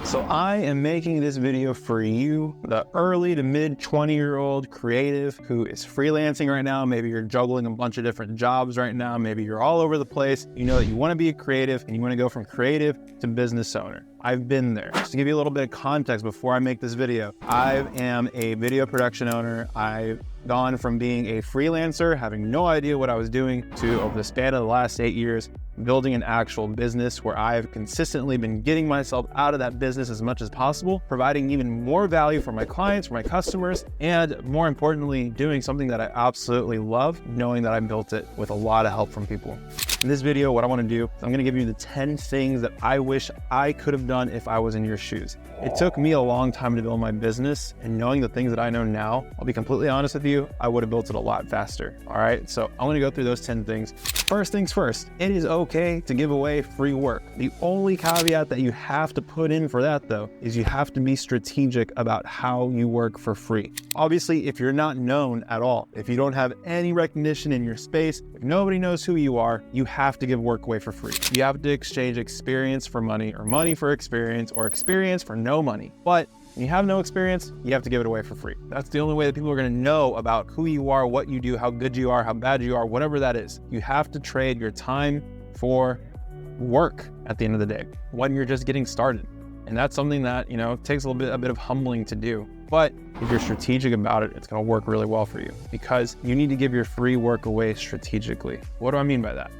So I am making this video for you, the early to mid 20-year-old creative who is freelancing right now. Maybe you're juggling a bunch of different jobs right now. Maybe you're all over the place. You know that you want to be a creative and you want to go from creative to business owner. I've been there. Just to give you a little bit of context before I make this video, I am a video production owner. I've gone from being a freelancer, having no idea what I was doing, to over the span of the last 8 years, building an actual business where I've consistently been getting myself out of that business as much as possible, providing even more value for my clients, for my customers, and more importantly, doing something that I absolutely love, knowing that I built it with a lot of help from people. In this video, what I want to do, I'm going to give you the 10 things that I wish I could have done if I was in your shoes. It took me a long time to build my business, and knowing the things that I know now, I'll be completely honest with you, I would have built it a lot faster. All right, so I'm going to go through those 10 things. First things first, it is okay to give away free work. The only caveat that you have to put in for that though, is you have to be strategic about how you work for free. Obviously, if you're not known at all, if you don't have any recognition in your space, if nobody knows who you are, you have to give work away for free. You have to exchange experience for money, or money for experience, or experience for no money. But when you have no experience, you have to give it away for free. That's the only way that people are going to know about who you are, what you do, how good you are, how bad you are, whatever that is. You have to trade your time for work at the end of the day when you're just getting started. And that's something that, takes a bit of humbling to do. But if you're strategic about it, it's going to work really well for you, because you need to give your free work away strategically. What do I mean by that?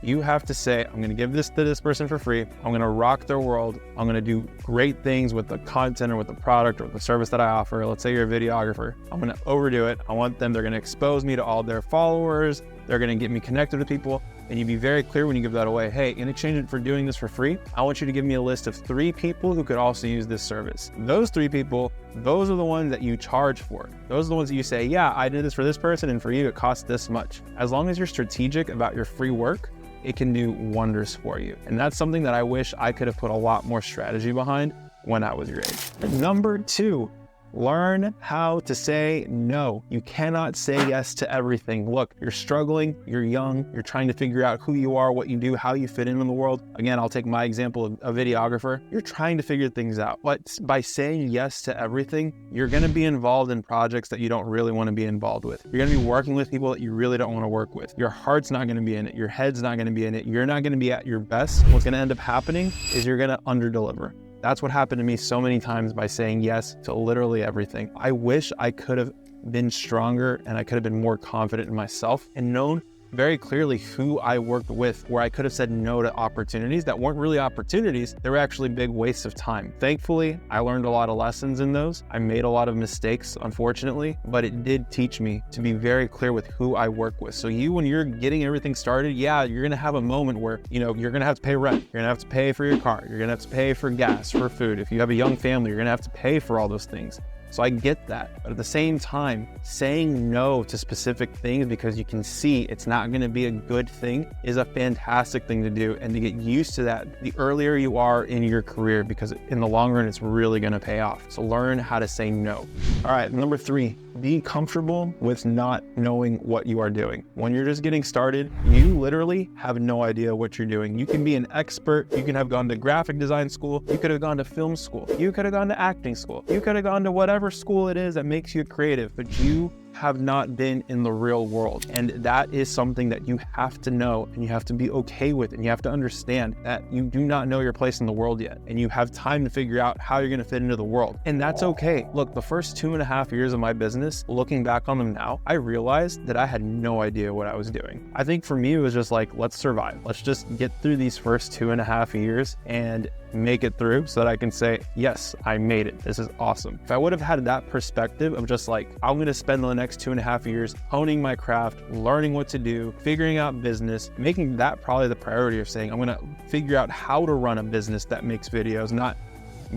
You have to say, I'm going to give this to this person for free. I'm going to rock their world. I'm going to do great things with the content or with the product or with the service that I offer. Let's say you're a videographer. I'm going to overdo it. They're going to expose me to all their followers. They're going to get me connected with people. And you be very clear when you give that away. Hey, in exchange for doing this for free, I want you to give me a list of 3 people who could also use this service. Those 3 people, those are the ones that you charge for. Those are the ones that you say, yeah, I did this for this person, and for you, it costs this much. As long as you're strategic about your free work, it can do wonders for you. And that's something that I wish I could have put a lot more strategy behind when I was your age. Number 2, learn how to say no. You cannot say yes to everything. Look, you're struggling, you're young, you're trying to figure out who you are, what you do, how you fit in the world. Again, I'll take my example of a videographer. You're trying to figure things out, but by saying yes to everything, you're gonna be involved in projects that you don't really wanna be involved with. You're gonna be working with people that you really don't wanna work with. Your heart's not gonna be in it. Your head's not gonna be in it. You're not gonna be at your best. What's gonna end up happening is you're gonna underdeliver. That's what happened to me so many times by saying yes to literally everything. I wish I could have been stronger and I could have been more confident in myself and known very clearly who I worked with, where I could have said no to opportunities that weren't really opportunities. They were actually big wastes of time. Thankfully, I learned a lot of lessons in those. I made a lot of mistakes, unfortunately, but it did teach me to be very clear with who I work with. So when you're getting everything started, yeah, you're gonna have a moment where, you're gonna have to pay rent. You're gonna have to pay for your car. You're gonna have to pay for gas, for food. If you have a young family, you're gonna have to pay for all those things. So I get that, but at the same time, saying no to specific things because you can see it's not gonna be a good thing is a fantastic thing to do, and to get used to that the earlier you are in your career, because in the long run, it's really gonna pay off. So learn how to say no. All right, number 3, be comfortable with not knowing what you are doing. When you're just getting started, you literally have no idea what you're doing. You can be an expert, you can have gone to graphic design school, you could have gone to film school, you could have gone to acting school, you could have gone to whatever school it is that makes you creative, but you have not been in the real world. And that is something that you have to know, and you have to be okay with, and you have to understand that you do not know your place in the world yet, and you have time to figure out how you're gonna fit into the world. And that's okay. Look, the first 2.5 years of my business, looking back on them now, I realized that I had no idea what I was doing. I think for me, it was just like, let's survive. Let's just get through these first 2.5 years and make it through so that I can say, yes, I made it. This is awesome. If I would have had that perspective of just like, I'm going to spend the next 2.5 years honing my craft, learning what to do, figuring out business, making that probably the priority of saying, I'm going to figure out how to run a business that makes videos, not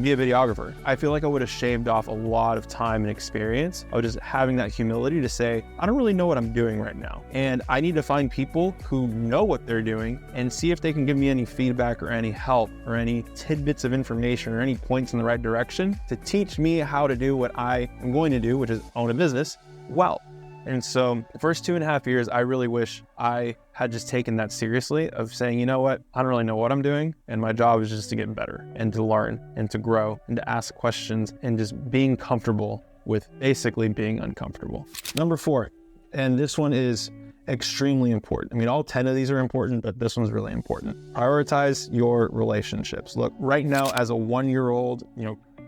be a videographer. I feel like I would have shaved off a lot of time and experience of just having that humility to say, I don't really know what I'm doing right now. And I need to find people who know what they're doing and see if they can give me any feedback or any help or any tidbits of information or any points in the right direction to teach me how to do what I am going to do, which is own a business, well. And so the first 2.5 years, I really wish I had just taken that seriously of saying, you know what, I don't really know what I'm doing. And my job is just to get better and to learn and to grow and to ask questions and just being comfortable with basically being uncomfortable. Number 4, and this one is extremely important. I mean, all 10 of these are important, but this one's really important. Prioritize your relationships. Look, right now as a 1-year-old,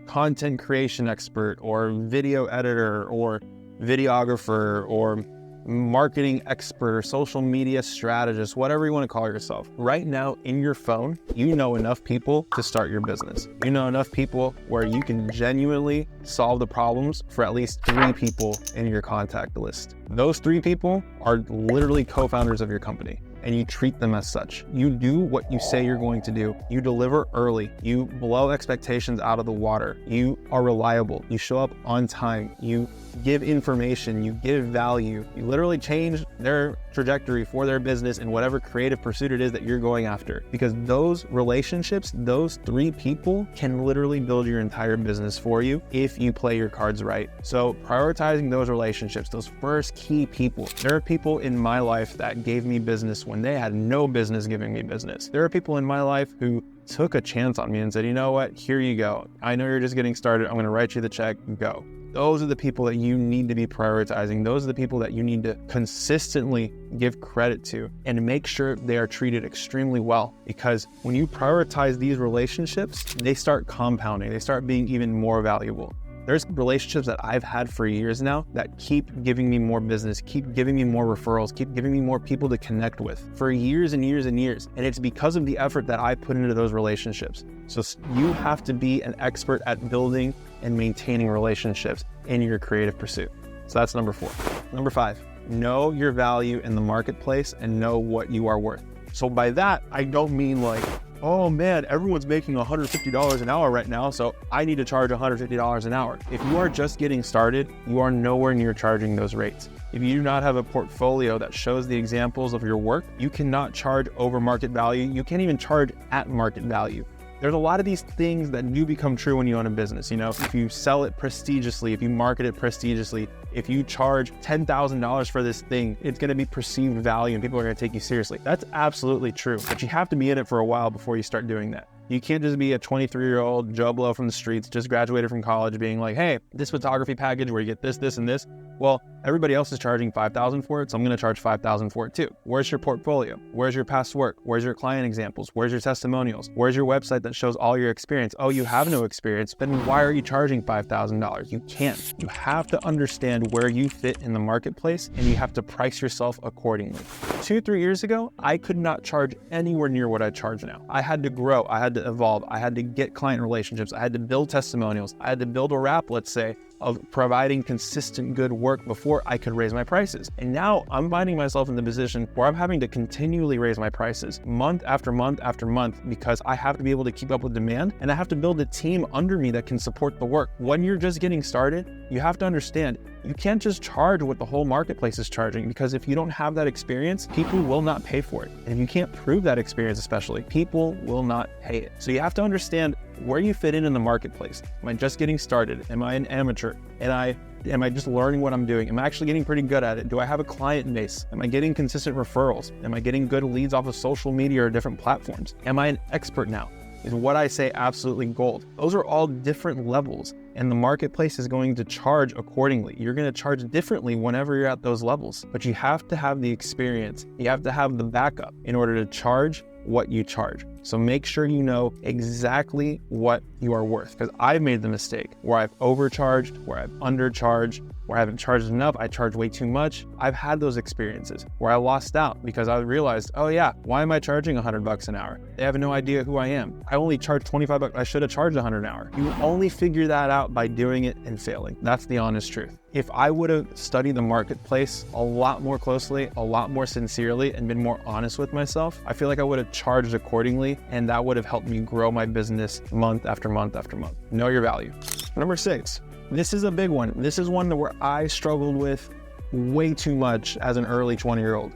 content creation expert or video editor or videographer or marketing expert or social media strategist, whatever you want to call yourself. Right now in your phone, you know enough people to start your business. You know enough people where you can genuinely solve the problems for at least 3 people in your contact list. Those 3 people are literally co-founders of your company, and you treat them as such. You do what you say you're going to do. You deliver early. You blow expectations out of the water. You are reliable. You show up on time. You give information. You give value. You literally change their trajectory for their business in whatever creative pursuit it is that you're going after. Because those relationships, those 3 people can literally build your entire business for you if you play your cards right. So prioritizing those relationships, those first key people. There are people in my life that gave me business when they had no business giving me business. There are people in my life who took a chance on me and said, you know what, here you go. I know you're just getting started. I'm going to write you the check, go. Those are the people that you need to be prioritizing. Those are the people that you need to consistently give credit to and make sure they are treated extremely well. Because when you prioritize these relationships, they start compounding. They start being even more valuable. There's relationships that I've had for years now that keep giving me more business, keep giving me more referrals, keep giving me more people to connect with for years and years and years. And it's because of the effort that I put into those relationships. So you have to be an expert at building and maintaining relationships in your creative pursuit. So that's number 4. Number 5, know your value in the marketplace and know what you are worth. So by that, I don't mean like, oh man, everyone's making $150 an hour right now, so I need to charge $150 an hour. If you are just getting started, you are nowhere near charging those rates. If you do not have a portfolio that shows the examples of your work, you cannot charge over market value. You can't even charge at market value. There's a lot of these things that do become true when you own a business. If you sell it prestigiously, if you market it prestigiously, if you charge $10,000 for this thing, it's going to be perceived value and people are going to take you seriously. That's absolutely true, but you have to be in it for a while before you start doing that. You can't just be a 23-year-old Joe Blow from the streets, just graduated from college, being like, hey, this photography package where you get this, this, and this. Well, everybody else is charging $5,000 for it, so I'm going to charge $5,000 for it too. Where's your portfolio? Where's your past work? Where's your client examples? Where's your testimonials? Where's your website that shows all your experience? Oh, you have no experience, then why are you charging $5,000? You can't. You have to understand where you fit in the marketplace, and you have to price yourself accordingly. 2-3 years ago, I could not charge anywhere near what I charge now. I had to grow. I had to evolve. I had to get client relationships. I had to build testimonials. I had to build a rap, let's say, of providing consistent good work before I could raise my prices. And now I'm finding myself in the position where I'm having to continually raise my prices month after month after month because I have to be able to keep up with demand and I have to build a team under me that can support the work. When you're just getting started, you have to understand you can't just charge what the whole marketplace is charging, because if you don't have that experience, people will not pay for it. And if you can't prove that experience, especially, people will not pay it. So you have to understand where you fit in the marketplace. Am I just getting started? Am I an amateur? Am I just learning what I'm doing? Am I actually getting pretty good at it? Do I have a client base? Am I getting consistent referrals? Am I getting good leads off of social media or different platforms? Am I an expert now? Is what I say absolutely gold? Those are all different levels, and the marketplace is going to charge accordingly. You're going to charge differently whenever you're at those levels, but you have to have the experience. You have to have the backup in order to charge what you charge. So make sure you know exactly what you are worth, because I've made the mistake where I've overcharged, where I've undercharged, where I haven't charged enough, I charge way too much. I've had those experiences where I lost out because I realized, oh yeah, why am I charging $100 an hour? They have no idea who I am. I only charged $25. I should have charged $100 an hour. You only figure that out by doing it and failing. That's the honest truth. If I would have studied the marketplace a lot more closely, a lot more sincerely, and been more honest with myself, I feel like I would have charged accordingly, and that would have helped me grow my business month after month after month. Know your value. Number 6. This is a big one. This is one where I struggled with way too much as an early 20-year-old.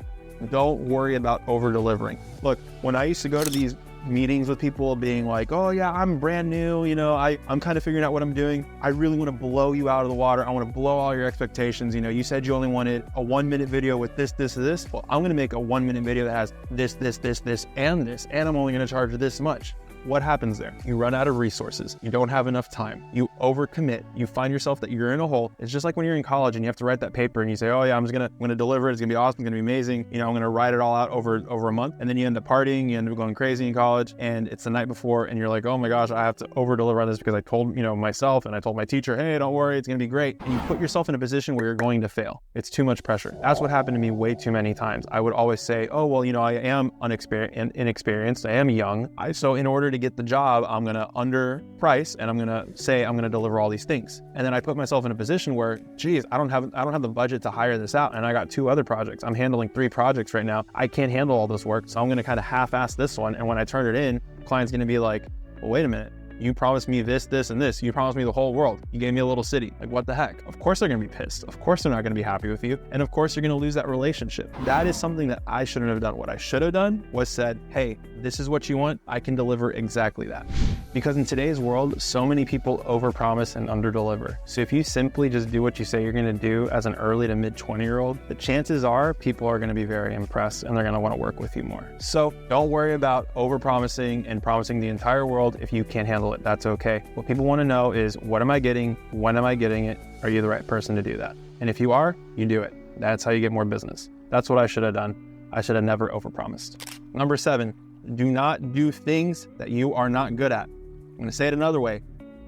Don't worry about over delivering. Look, when I used to go to these meetings with people being like, oh yeah, I'm brand new, you know, I'm kind of figuring out what I'm doing. I really want to blow you out of the water. I want to blow all your expectations. You know, you said you only wanted a 1-minute video with this, this, and this. Well, I'm going to make a 1-minute video that has this, and this, and I'm only going to charge this much. What happens there? You run out of resources. You don't have enough time. You overcommit. You find yourself that you're in a hole. It's just like when you're in college and you have to write that paper and you say, oh yeah, I'm gonna deliver it. It's gonna be awesome. It's gonna be amazing. You know, I'm gonna write it all out over a month. And then you end up partying. You end up going crazy in college. And it's the night before and you're like, oh my gosh, I have to over deliver on this because I told, you know, myself and I told my teacher, hey, don't worry, it's gonna be great. And you put yourself in a position where you're going to fail. It's too much pressure. That's what happened to me way too many times. I would always say, oh, well, you know, I am inexperienced. I am young. So in order to get the job, I'm gonna underprice and I'm gonna say I'm gonna deliver all these things. And then I put myself in a position where, geez, I don't have the budget to hire this out. And I got 2 other projects. I'm handling 3 projects right now. I can't handle all this work. So I'm gonna kind of half-ass this one. And when I turn it in, the client's gonna be like, well, wait a minute. You promised me this, this, and this. You promised me the whole world. You gave me a little city. Like, what the heck? Of course they're gonna be pissed. Of course they're not gonna be happy with you. And of course you're gonna lose that relationship. That is something that I shouldn't have done. What I should have done was said, hey, this is what you want. I can deliver exactly that. Because in today's world, so many people overpromise and underdeliver. So if you simply just do what you say you're gonna do as an early to mid 20-year-old, the chances are people are gonna be very impressed and they're gonna wanna work with you more. So don't worry about overpromising and promising the entire world if you can't handle it. That's okay. What people wanna know is, what am I getting? When am I getting it? Are you the right person to do that? And if you are, you do it. That's how you get more business. That's what I should have done. I should have never overpromised. Number 7, do not do things that you are not good at. I'm gonna say it another way.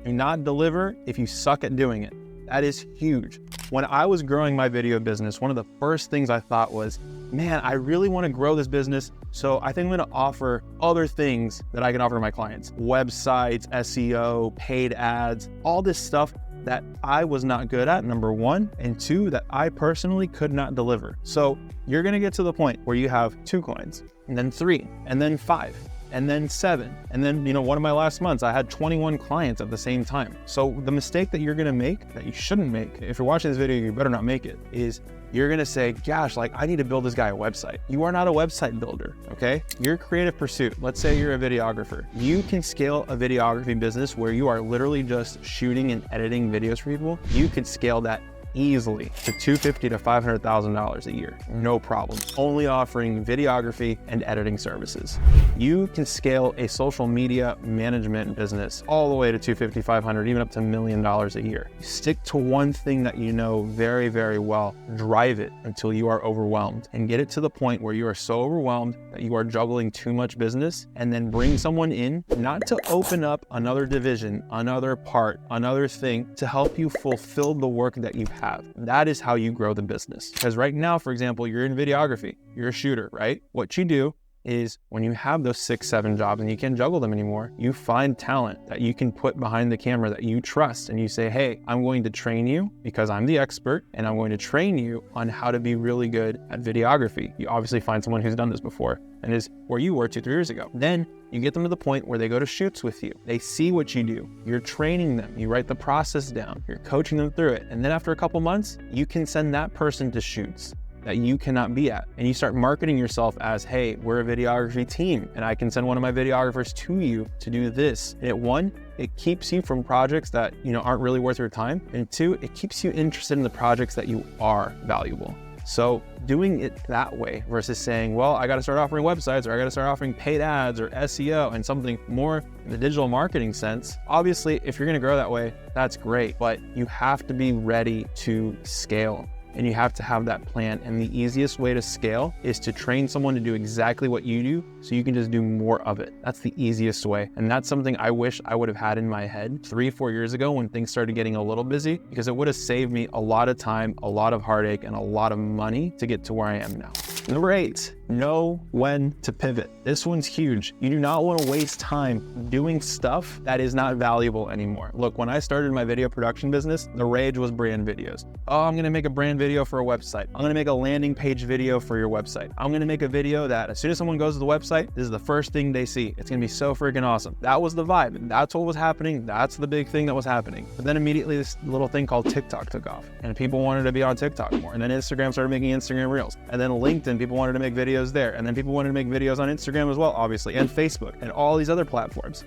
Do not deliver if you suck at doing it. That is huge. When I was growing my video business, one of the first things I thought was, man, I really wanna grow this business, so I think I'm gonna offer other things that I can offer my clients. Websites, SEO, paid ads, all this stuff that I was not good at, number 1, and 2, that I personally could not deliver. So you're gonna get to the point where you have 2 clients, and then 3, and then 5, and then 7. And then, you know, one of my last months, I had 21 clients at the same time. So the mistake that you're gonna make, that you shouldn't make, if you're watching this video, you better not make it, is you're gonna say, gosh, like I need to build this guy a website. You are not a website builder, okay? Your creative pursuit, let's say you're a videographer. You can scale a videography business where you are literally just shooting and editing videos for people. You could scale that easily to $250,000 to $500,000 a year, no problem. Only offering videography and editing services. You can scale a social media management business all the way to $250,000, $500,000, even up to $1 million a year. Stick to one thing that you know very, very well. Drive it until you are overwhelmed and get it to the point where you are so overwhelmed that you are juggling too much business, and then bring someone in, not to open up another division, another part, another thing to help you fulfill the work that you have. That is how you grow the business. Because right now, for example, you're in videography, you're a shooter, right? What you do is when you have those 6, 7 jobs and you can't juggle them anymore, you find talent that you can put behind the camera that you trust, and you say, hey, I'm going to train you because I'm the expert, and I'm going to train you on how to be really good at videography. You obviously find someone who's done this before and is where you were 2, 3 years ago. Then you get them to the point where they go to shoots with you. They see what you do. You're training them. You write the process down. You're coaching them through it. And then after a couple months, you can send that person to shoots that you cannot be at. And you start marketing yourself as, hey, we're a videography team, and I can send one of my videographers to you to do this. And it keeps you from projects that, you know, aren't really worth your time. And 2, it keeps you interested in the projects that you are valuable. So doing it that way versus saying, well, I got to start offering websites, or I got to start offering paid ads or SEO and something more in the digital marketing sense. Obviously, if you're going to grow that way, that's great, but you have to be ready to scale. And you have to have that plan. And the easiest way to scale is to train someone to do exactly what you do, so you can just do more of it. That's the easiest way. And that's something I wish I would have had in my head 3, 4 years ago when things started getting a little busy, because it would have saved me a lot of time, a lot of heartache, and a lot of money to get to where I am now. Number 8, know when to pivot. This one's huge. You do not want to waste time doing stuff that is not valuable anymore. Look, when I started my video production business, the rage was brand videos. Oh, I'm going to make a brand video for a website. I'm going to make a landing page video for your website. I'm going to make a video that as soon as someone goes to the website, this is the first thing they see. It's going to be so freaking awesome. That was the vibe. And that's what was happening. That's the big thing that was happening. But then immediately this little thing called TikTok took off, and people wanted to be on TikTok more. And then Instagram started making Instagram Reels. And then LinkedIn, people wanted to make videos videos there. And then people wanted to make videos on Instagram as well, obviously, and Facebook and all these other platforms.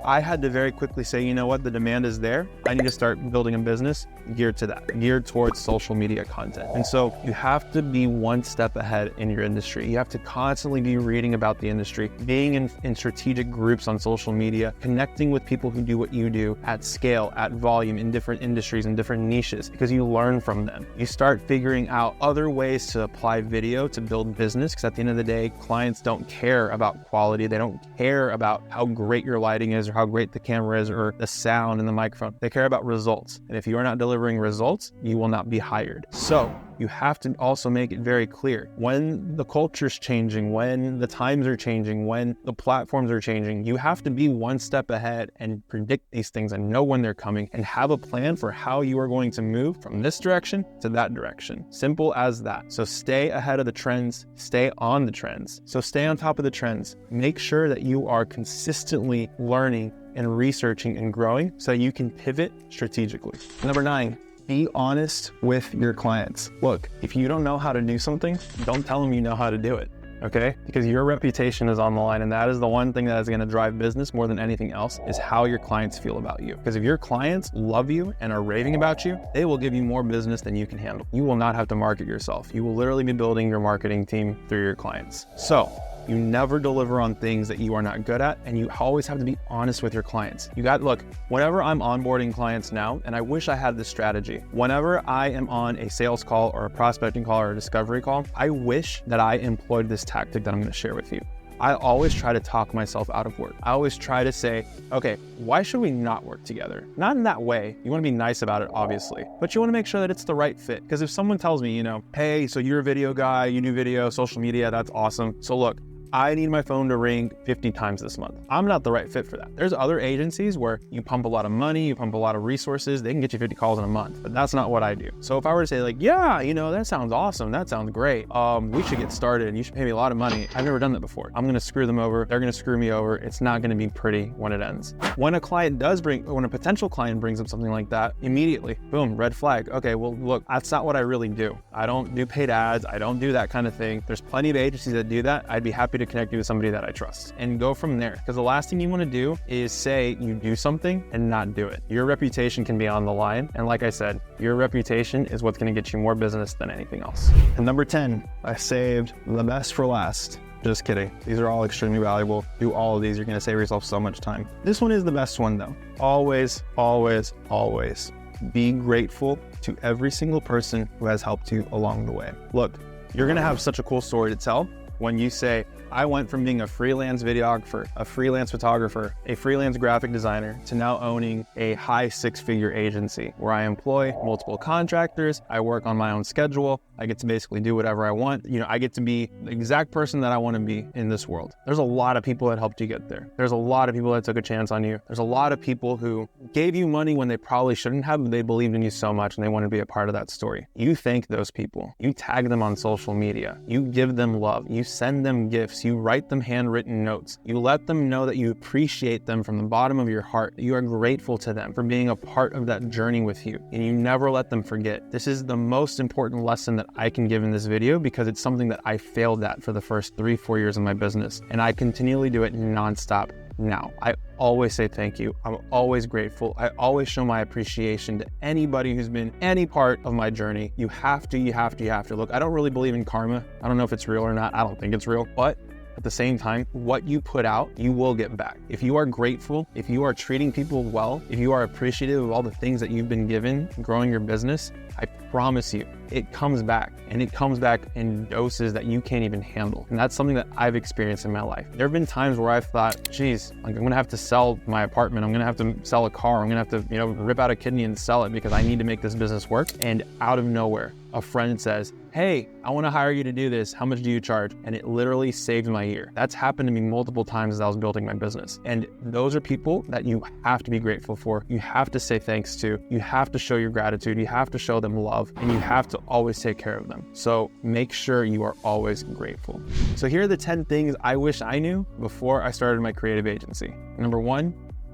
I had to very quickly say, you know what, the demand is there. I need to start building a business geared to that, geared towards social media content. And so you have to be one step ahead in your industry. You have to constantly be reading about the industry, being in strategic groups on social media, connecting with people who do what you do at scale, at volume, in different industries and different niches, because you learn from them. You start figuring out other ways to apply video to build business, because at the end of the day, clients don't care about quality. They don't care about how great your lighting is or how great the camera is or the sound and the microphone. They care about results. And if you are not delivering results, you will not be hired. So you have to also make it very clear when the culture's changing, when the times are changing, when the platforms are changing, you have to be one step ahead and predict these things and know when they're coming and have a plan for how you are going to move from this direction to that direction. Simple as that. So stay ahead of the trends, stay on the trends. So stay on top of the trends. Make sure that you are consistently learning and researching and growing so you can pivot strategically. Number 9, be honest with your clients. Look, if you don't know how to do something, don't tell them you know how to do it, okay? Because your reputation is on the line, and that is the one thing that is gonna drive business more than anything else, is how your clients feel about you. Because if your clients love you and are raving about you, they will give you more business than you can handle. You will not have to market yourself. You will literally be building your marketing team through your clients. So, you never deliver on things that you are not good at, and you always have to be honest with your clients. Look, whenever I'm onboarding clients now, and I wish I had this strategy, whenever I am on a sales call or a prospecting call or a discovery call, I wish that I employed this tactic that I'm gonna share with you. I always try to talk myself out of work. I always try to say, okay, why should we not work together? Not in that way. You wanna be nice about it, obviously, but you wanna make sure that it's the right fit. Because if someone tells me, hey, so you're a video guy, you do video, social media, that's awesome. So look, I need my phone to ring 50 times this month. I'm not the right fit for that. There's other agencies where you pump a lot of money, you pump a lot of resources, they can get you 50 calls in a month, but that's not what I do. So if I were to say like, yeah, that sounds awesome, that sounds great, we should get started and you should pay me a lot of money. I've never done that before. I'm gonna screw them over, they're gonna screw me over. It's not gonna be pretty when it ends. When a potential client brings up something like that, immediately, boom, red flag. Okay, well look, that's not what I really do. I don't do paid ads, I don't do that kind of thing. There's plenty of agencies that do that. I'd be happy to connect you with somebody that I trust and go from there. Because the last thing you want to do is say you do something and not do it. Your reputation can be on the line. And like I said, your reputation is what's going to get you more business than anything else. And number 10, I saved the best for last. Just kidding. These are all extremely valuable. Do all of these. You're going to save yourself so much time. This one is the best one though. Always, always, always be grateful to every single person who has helped you along the way. Look, you're going to have such a cool story to tell when you say, I went from being a freelance videographer, a freelance photographer, a freelance graphic designer, to now owning a high 6-figure agency where I employ multiple contractors. I work on my own schedule. I get to basically do whatever I want. I get to be the exact person that I want to be in this world. There's a lot of people that helped you get there. There's a lot of people that took a chance on you. There's a lot of people who gave you money when they probably shouldn't have, but they believed in you so much and they want to be a part of that story. You thank those people. You tag them on social media. You give them love. You send them gifts. You write them handwritten notes. You let them know that you appreciate them from the bottom of your heart, that you are grateful to them for being a part of that journey with you, and you never let them forget. This is the most important lesson that I can give in this video because it's something that I failed at for the first 3-4 years of my business, and I continually do it nonstop now. I always say thank you. I'm always grateful. I always show my appreciation to anybody who's been any part of my journey. You have to. Look, I don't really believe in karma. I don't know if it's real or not. I don't think it's real, but at the same time, what you put out, you will get back. If you are grateful, if you are treating people well, if you are appreciative of all the things that you've been given growing your business, I promise you, it comes back, and it comes back in doses that you can't even handle. And that's something that I've experienced in my life. There have been times where I've thought, geez, I'm gonna have to sell my apartment. I'm gonna have to sell a car. I'm gonna have to, rip out a kidney and sell it because I need to make this business work. And out of nowhere, a friend says, hey, I wanna hire you to do this. How much do you charge? And it literally saved my year. That's happened to me multiple times as I was building my business. And those are people that you have to be grateful for. You have to say thanks to. You have to show your gratitude. You have to show them love, and you have to always take care of them. So make sure you are always grateful. So here are the 10 things I wish I knew before I started my creative agency. Number 1,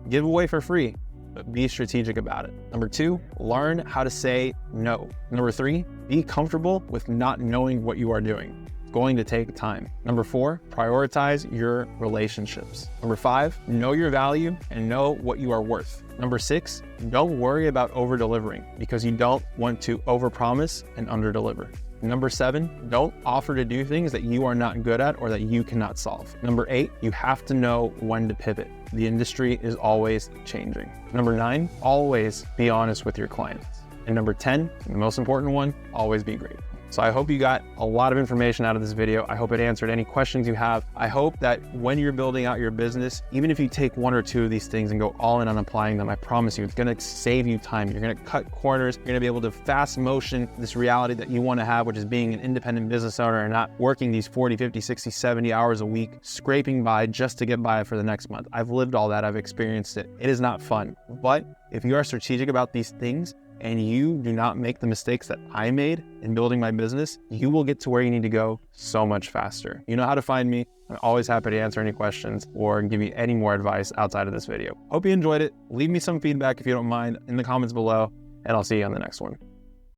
give away for free, but be strategic about it. Number 2, learn how to say no. Number 3, be comfortable with not knowing what you are doing. going to take time. Number 4, prioritize your relationships. Number 5, know your value and know what you are worth. Number 6, don't worry about over-delivering because you don't want to overpromise and under-deliver. Number 7, don't offer to do things that you are not good at or that you cannot solve. Number 8, you have to know when to pivot. The industry is always changing. Number 9, always be honest with your clients. And number 10, the most important one, always be great. So I hope you got a lot of information out of this video. I hope it answered any questions you have. I hope that when you're building out your business, even if you take 1 or 2 of these things and go all in on applying them, I promise you, it's gonna save you time. You're gonna cut corners. You're gonna be able to fast motion this reality that you wanna have, which is being an independent business owner and not working these 40, 50, 60, 70 hours a week, scraping by just to get by for the next month. I've lived all that, I've experienced it. It is not fun. But if you are strategic about these things, and you do not make the mistakes that I made in building my business, you will get to where you need to go so much faster. You know how to find me. I'm always happy to answer any questions or give you any more advice outside of this video. Hope you enjoyed it. Leave me some feedback if you don't mind in the comments below, and I'll see you on the next one.